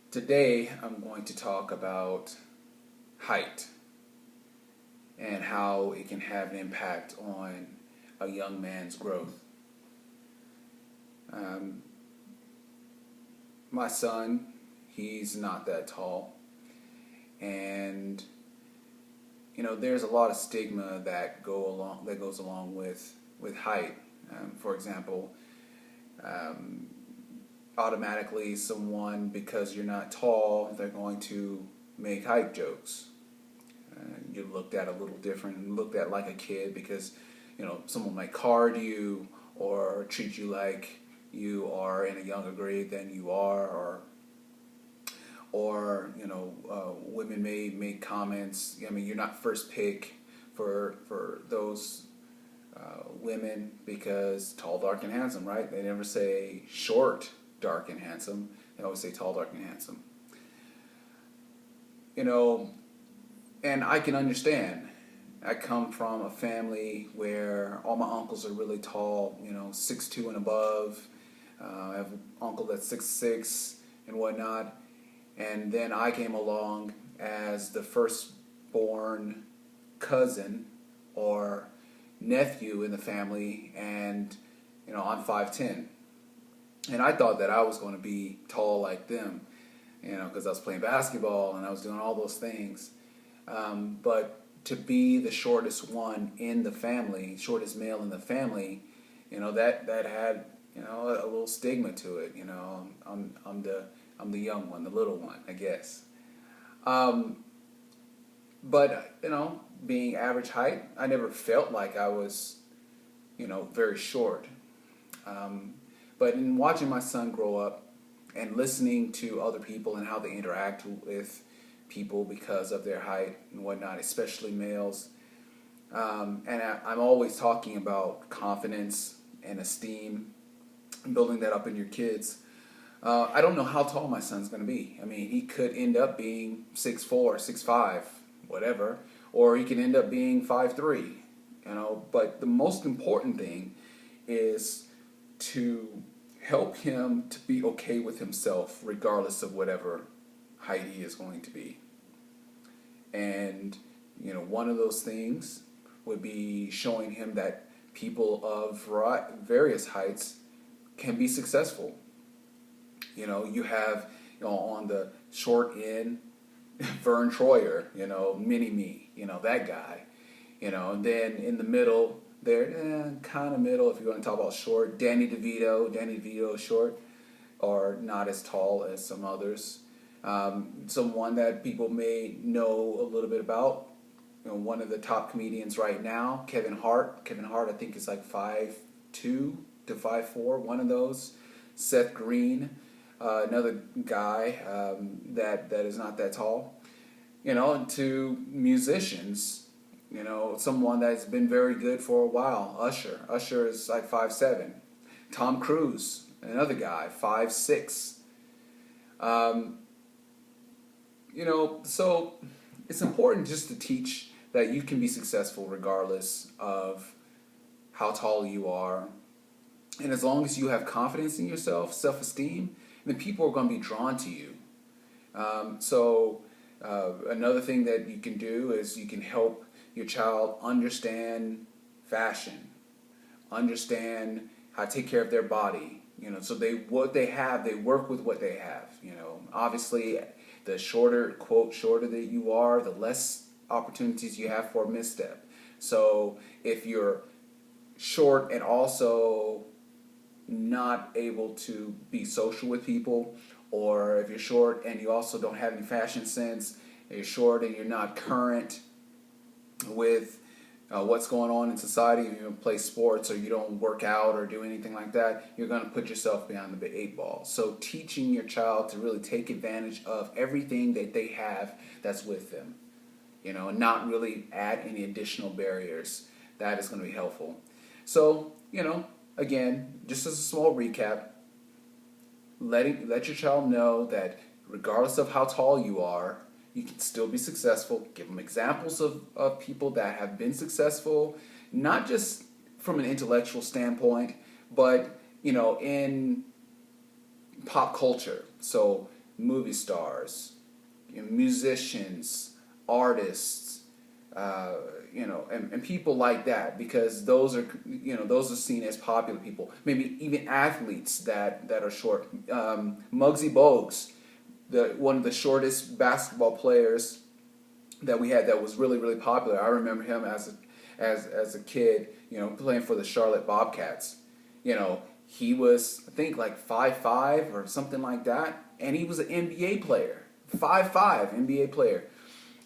Today, I'm going to talk about height and how it can have an impact on a young man's growth. Um, my son, he's not that tall, and there's a lot of stigma that goes along with height. For example, um, automatically someone, because you're not tall, they're going to make height jokes. You're looked at a little different and looked at like a kid because someone might card you or treat you like you are in a younger grade than you are, or women may make comments. I mean, you're not first pick for those women because tall, dark, and handsome, right? They never say short, dark, and handsome. They always say tall, dark, and handsome. You know, and I can understand. I come from a family where all my uncles are really tall, 6'2" and above. I have an uncle that's 6'6" and whatnot. And then I came along as the firstborn cousin or nephew in the family, and I'm 5'10", and I thought that I was going to be tall like them, because I was playing basketball and I was doing all those things. But to be the shortest one in the family, shortest male in the family, that had a little stigma to it. I'm the young one, the little one, I guess. Um, but being average height, I never felt like I was very short. Um, but in watching my son grow up and listening to other people and how they interact with people because of their height and whatnot, especially males. I'm always talking about confidence and esteem, building that up in your kids. I don't know how tall my son's going to be. I mean, he could end up being 6'4", 6'5", whatever, or he could end up being 5'3", But the most important thing is to help him to be okay with himself regardless of whatever height he is going to be. And one of those things would be showing him that people of various heights can be successful. You have on the short end Vern Troyer, mini me, that guy, and then in the middle there, kind of middle if you want to talk about short, Danny DeVito is short or not as tall as some others. Someone that people may know a little bit about, one of the top comedians right now, Kevin Hart. Kevin Hart, I think, is like 5'2" to 5'4", one of those. Seth Green, another guy that is not that tall. And to musicians, someone that's been very good for a while, Usher. Usher is like 5'7". Tom Cruise, another guy, 5'6". So it's important just to teach that you can be successful regardless of how tall you are. And as long as you have confidence in yourself, self-esteem, then people are going to be drawn to you. Another thing that you can do is you can help your child understand fashion, understand how to take care of their body. So they work with what they have. Obviously, the shorter that you are, the less opportunities you have for a misstep. So if you're short and also not able to be social with people, or if you're short and you also don't have any fashion sense, you're short and you're not current with what's going on in society, you don't play sports or you don't work out or do anything like that, you're going to put yourself behind the eight ball. So teaching your child to really take advantage of everything that they have that's with them, and not really add any additional barriers, that is going to be helpful. So, again, just as a small recap, let your child know that regardless of how tall you are, you can still be successful. Give them examples of people that have been successful, not just from an intellectual standpoint, but in pop culture. So movie stars, musicians, artists, and people like that, because those are those are seen as popular people. Maybe even athletes that are short. Muggsy Bogues, one of the shortest basketball players that we had, that was really really popular. I remember him as a kid, playing for the Charlotte Bobcats. He was, I think, like 5'5" or something like that, and he was an NBA player, 5'5" NBA player.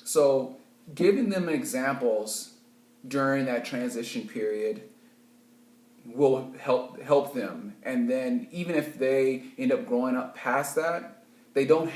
So giving them examples during that transition period will help them, and then even if they end up growing up past that, they don't